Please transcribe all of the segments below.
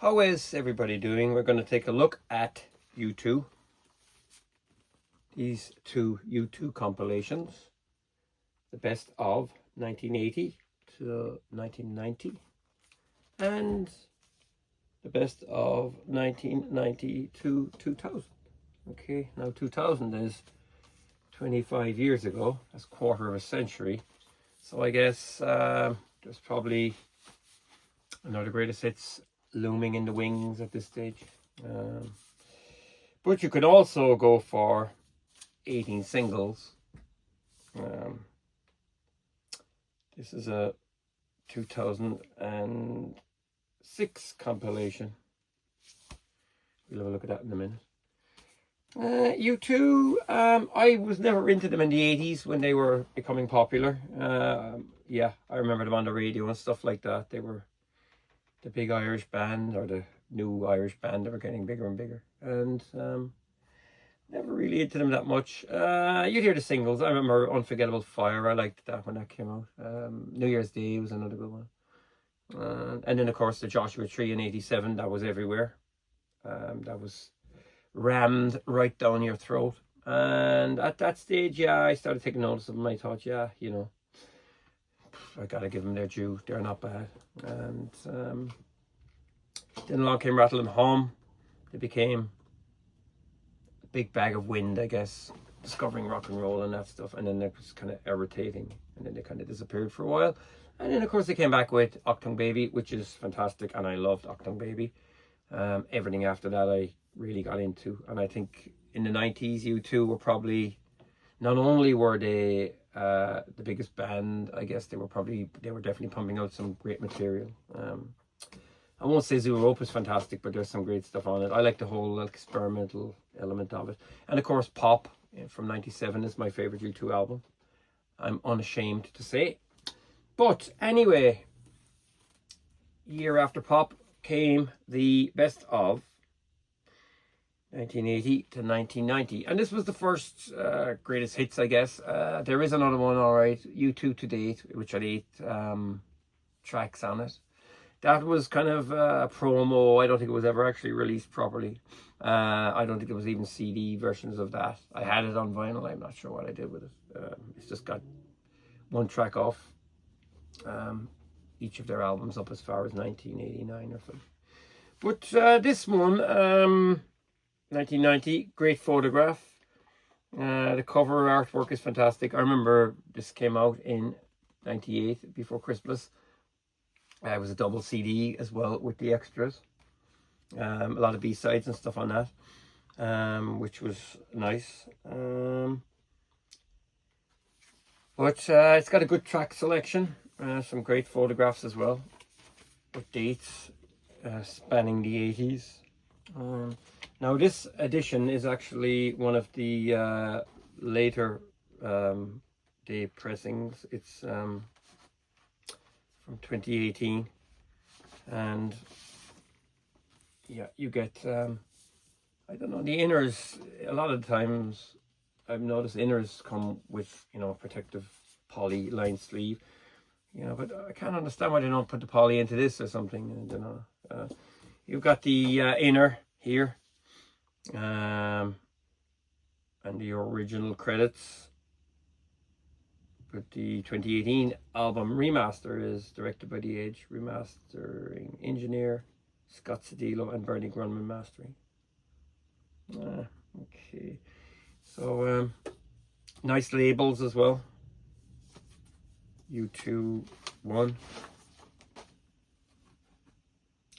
How is everybody doing? We're going to take a look at U2. These two U2 compilations. The best of 1980 to 1990. And the best of 1990 to 2000. Okay, now 2000 is 25 years ago. That's a quarter of a century. So I guess there's probably another greatest hits looming in the wings at this stage. But you could also go for 18 singles. This is a 2006 compilation. We'll have a look at that in a minute. U2, I was never into them in the 80s when they were becoming popular. Yeah, I remember them on the radio and stuff like that. They were the big Irish band, or the new Irish band. They were getting bigger and bigger, and never really into them that much. You'd hear the singles. I remember Unforgettable Fire. I liked that when that came out. New Year's Day was another good one. And then of course the Joshua Tree in '87. That was everywhere. That was rammed right down your throat. And at that stage, yeah, I started taking notice of them. I thought, yeah, you know, I gotta give them their due. They're not bad. And then along came Rattle and Hum. They became a big bag of wind, I guess, discovering rock and roll and that stuff. And then it was kind of irritating. And then they kind of disappeared for a while. And then, of course, they came back with Achtung Baby, which is fantastic. And I loved Achtung Baby. Everything after that I really got into. And I think in the 90s, U2 were probably, not only were they the biggest band, I guess they were definitely pumping out some great material. I won't say Zoorope is fantastic, but there's some great stuff on it. I like the whole experimental element of it. And of course, Pop from '97 is my favorite U2 album. I'm unashamed to say. But anyway, year after Pop came the best of 1980 to 1990, and this was the first greatest hits, I guess. There is another one, all right, U2 to Date, which had 8 tracks on it. That was kind of a promo. I don't think it was ever actually released properly. I don't think there was even CD versions of that. I had it on vinyl. I'm not sure what I did with it. It's just got one track off each of their albums up as far as 1989 or something. But this one, 1990, great photograph. The cover artwork is fantastic. I remember this came out in '98 before Christmas. It was a double CD as well with the extras. A lot of B-sides and stuff on that, which was nice. But it's got a good track selection. Some great photographs as well, with dates spanning the 80s. Now this edition is actually one of the later day pressings. It's from 2018, and yeah, you get I don't know, the inners. A lot of times I've noticed inners come with, you know, protective poly lined sleeve, you know, but I can't understand why they don't put the poly into this or something. I don't know. You've got the inner here, and the original credits. But the 2018 album Remaster is directed by The Edge, remastering engineer Scott Cedillo and Bernie Grunman mastering. Okay, so nice labels as well. U2 1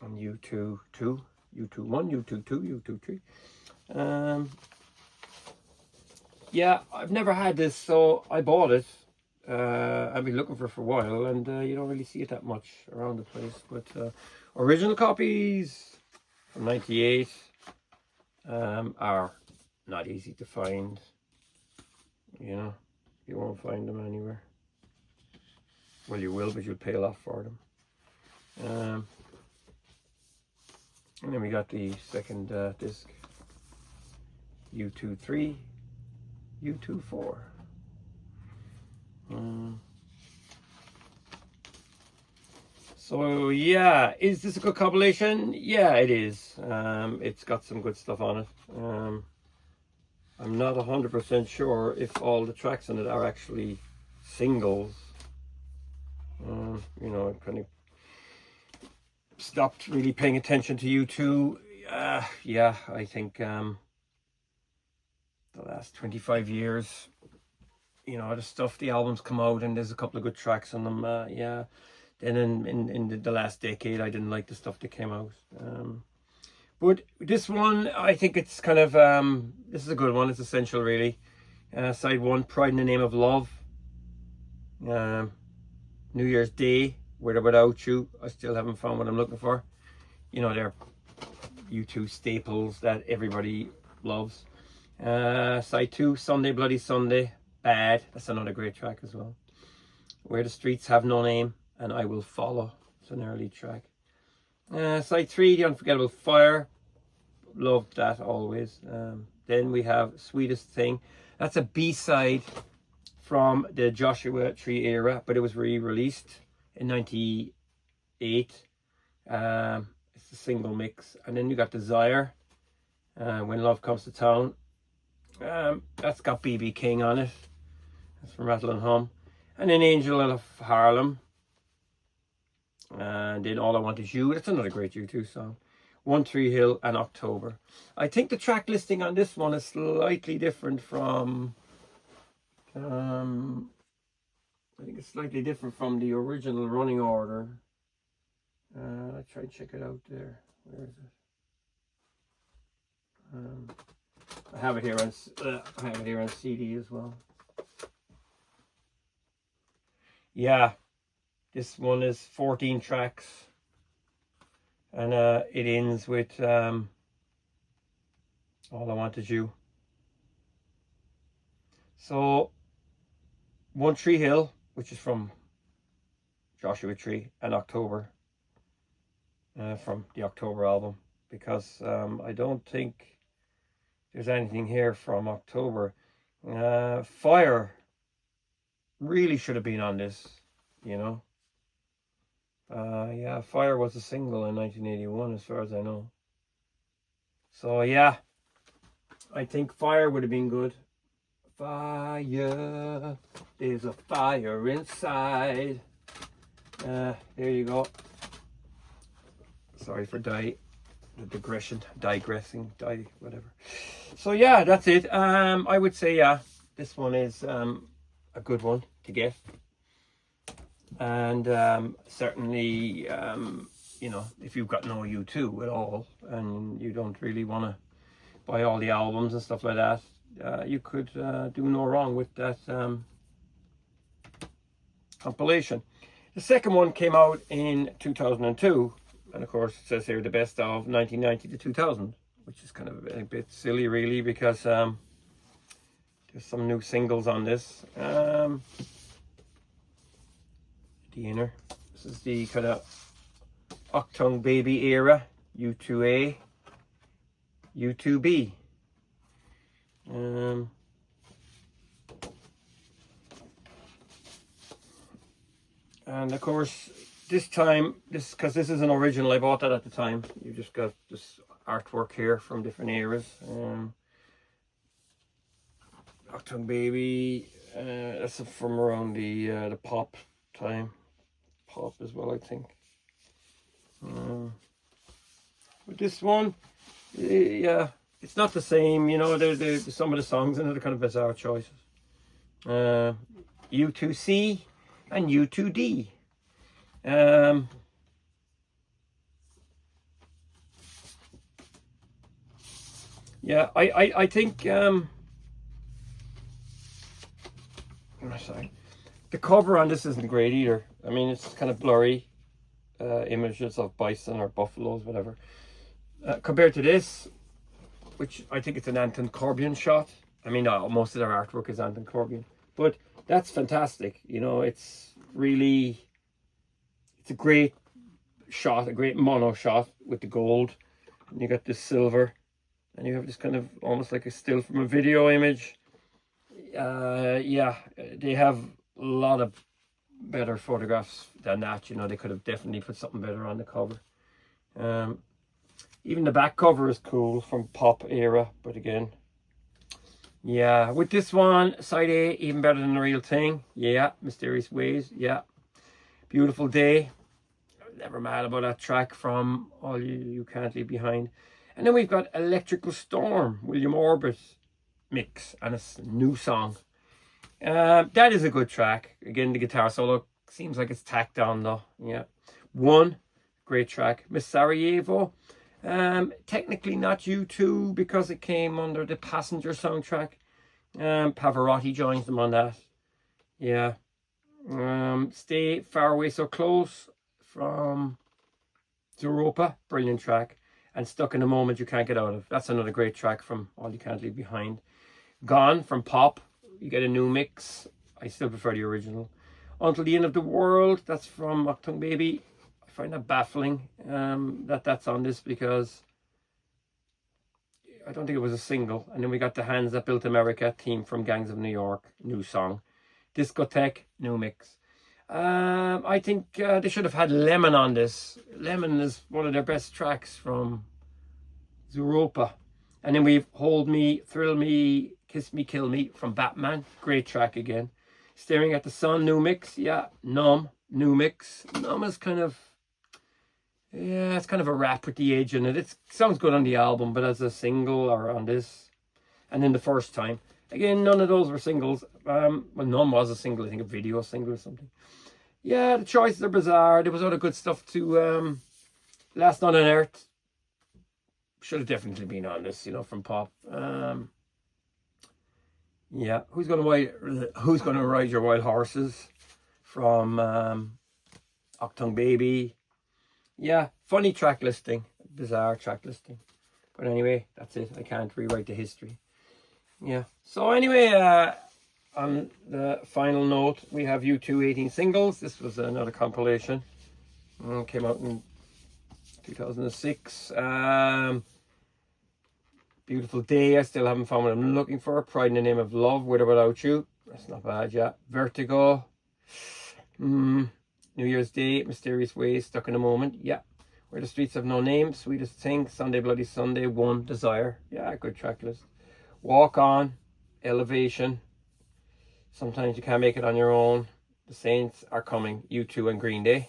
and U2 2, U2 1, U2 2, U2 3. Yeah, I've never had this, so I bought it. I've been looking for it for a while, and you don't really see it that much around the place. But original copies from '98 are not easy to find. You know, you won't find them anywhere. Well, you will, but you'll pay a lot for them. And then we got the second disc, U2 3, U2 4. So yeah, is this a good compilation? Yeah, it is. It's got some good stuff on it. I'm not 100% sure if all the tracks on it are actually singles. You know, I kind of stopped really paying attention to U2. Yeah, I think the last 25 years, you know, the albums come out and there's a couple of good tracks on them. Yeah. Then in the last decade, I didn't like the stuff that came out. But this one, I think it's kind of, this is a good one. It's essential, really. Side 1, Pride in the Name of Love. New Year's Day, With or Without You. I still haven't found what I'm looking for. You know, they're U2 staples that everybody loves. Side 2, Sunday Bloody Sunday, Bad. That's another great track as well. Where the Streets Have No Name, and I Will Follow. It's an early track. Side 3, The Unforgettable Fire. Loved that always. Then we have Sweetest Thing. That's a B-side from the Joshua Tree era, but it was re-released in 98. It's a single mix. And then you got Desire, When Love Comes to Town. That's got B.B. King on it. That's from Rattle and Hum. And then Angel of Harlem. And then All I Want Is You. That's another great U2 song. One Tree Hill and October. I think the track listing on this one is slightly different from... I think it's slightly different from the original running order. I'll try and check it out there. Where is it? I have it here on CD as well. Yeah, this one is 14 tracks, and it ends with All I Want Is You. So, One Tree Hill, which is from Joshua Tree, and October, from the October album, because I don't think there's anything here from October. Fire really should have been on this, you know. Yeah, Fire was a single in 1981 as far as I know. So yeah, I think Fire would have been good. Fire, there's a fire inside. There you go. Sorry for digressing, whatever. So yeah, that's it. I would say, yeah, this one is a good one to get. And certainly, you know, if you've got no U2 at all and you don't really want to buy all the albums and stuff like that, you could do no wrong with that compilation. The second one came out in 2002, and of course it says here the best of 1990 to 2000, which is kind of a bit silly really, because there's some new singles on this. The inner, this is the kind of Octung Baby era, U2A, U2B. And of course, this time, because this is an original, I bought that at the time. You just got this artwork here from different eras. Octung Baby, that's from around the pop time. Pop as well, I think. With this one, yeah, it's not the same, you know. There's some of the songs in it are kind of bizarre choices. U2C and U2D. Yeah, I think sorry, the cover on this isn't great either. I mean, it's kind of blurry, images of bison or buffaloes, whatever, compared to this, which I think it's an Anton Corbijn shot. I mean, most of their artwork is Anton Corbijn, but that's fantastic. You know, it's really, it's a great shot, a great mono shot with the gold, and you got this silver, and you have this kind of almost like a still from a video image. Yeah, they have a lot of better photographs than that. You know, they could have definitely put something better on the cover. Even the back cover is cool from Pop era, but again, yeah, with this one, side A, even better than the real thing. Yeah, Mysterious Ways. Yeah, Beautiful Day. Never mad about that track from All You Can't Leave Behind. And then we've got Electrical Storm, William Orbit mix, and it's a new song. That is a good track. Again, the guitar solo seems like it's tacked on though. Yeah, One, great track. Miss Sarajevo. Technically not U2 because it came under the Passenger soundtrack. Pavarotti joins them on that. Yeah. Stay Far Away So Close from Europa, brilliant track. And Stuck in a Moment You Can't Get Out of. That's another great track from All You Can't Leave Behind. Gone from Pop, you get a new mix. I still prefer the original. Until the End of the World, that's from Achtung Baby. I find that baffling that that's on this because I don't think it was a single. And then we got The Hands That Built America theme from Gangs of New York, new song. Discotheque, new mix. I think they should have had Lemon on this. Lemon is one of their best tracks from Europa. And then we've Hold Me, Thrill Me, Kiss Me, Kill Me from Batman. Great track again. Staring at the Sun, new mix. Yeah, Numb, new mix. Numb is kind of, yeah, it's kind of a rap with the age in it. It sounds good on the album, but as a single or on this. And then The First Time. Again, none of those were singles. Well, Numb was a single, I think a video single or something. Yeah, the choices are bizarre. There was other good stuff too. Last Night on Earth should have definitely been on this, you know, from Pop. Yeah, Who's gonna ride your wild horses from Achtung Baby. Yeah, funny track listing, bizarre track listing. But anyway, that's it. I can't rewrite the history. Yeah. So anyway, on the final note, we have U2 18 singles. This was another compilation. Came out in 2006. Beautiful Day, I still haven't found what I'm looking for. Pride in the Name of Love, With or Without You. That's not bad, yeah. Vertigo. New Year's Day, Mysterious Ways, Stuck in a Moment. Yeah. Where the Streets Have No Name, Sweetest Thing, Sunday Bloody Sunday, One, Desire. Yeah, good track list. Walk On, Elevation. Sometimes You Can't Make It on Your Own. The Saints Are Coming, U2 and Green Day.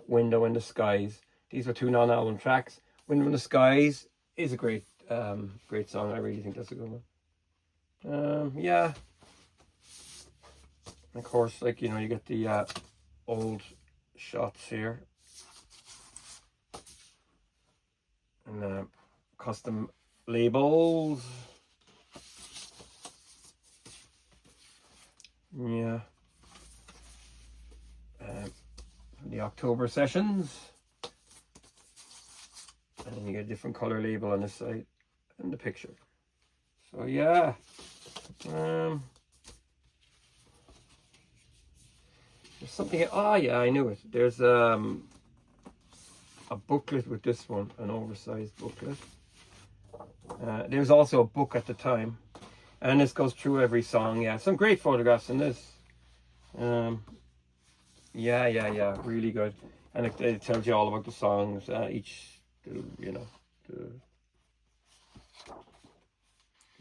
Window in the Skies. These were two non-album tracks. Window in the Skies is a great song. I really think that's a good one. Yeah. Of course, like, you know, you get the old shots here. And custom labels. Yeah. The October sessions. And then you get a different color label on this side and the picture. So yeah. There's something, oh yeah, I knew it. There's a booklet with this one, an oversized booklet. There's also a book at the time, and this goes through every song. Yeah, some great photographs in this. Yeah, really good. And it tells you all about the songs, each, you know, the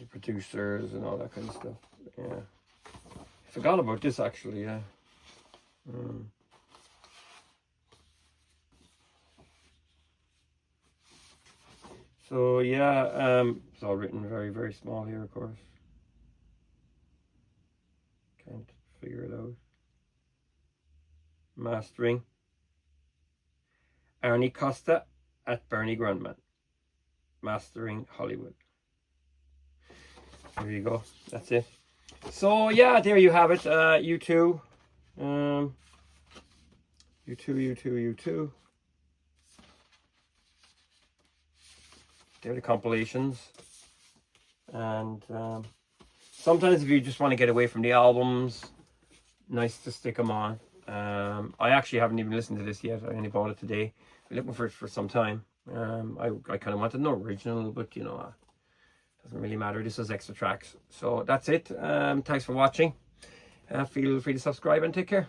producers and all that kind of stuff. Yeah, I forgot about this actually. Yeah. So yeah, it's all written very, very small here, of course. Can't figure it out. Mastering. Arnie Costa at Bernie Grundman. Mastering Hollywood. There you go. That's it. So yeah, there you have it. U2. U2. They're the compilations. And sometimes if you just want to get away from the albums, nice to stick them on. I actually haven't even listened to this yet. I only bought it today. I've been looking for it for some time. I kind of wanted no original, but you know, doesn't really matter. This is extra tracks. So that's it. Thanks for watching. Feel free to subscribe and take care.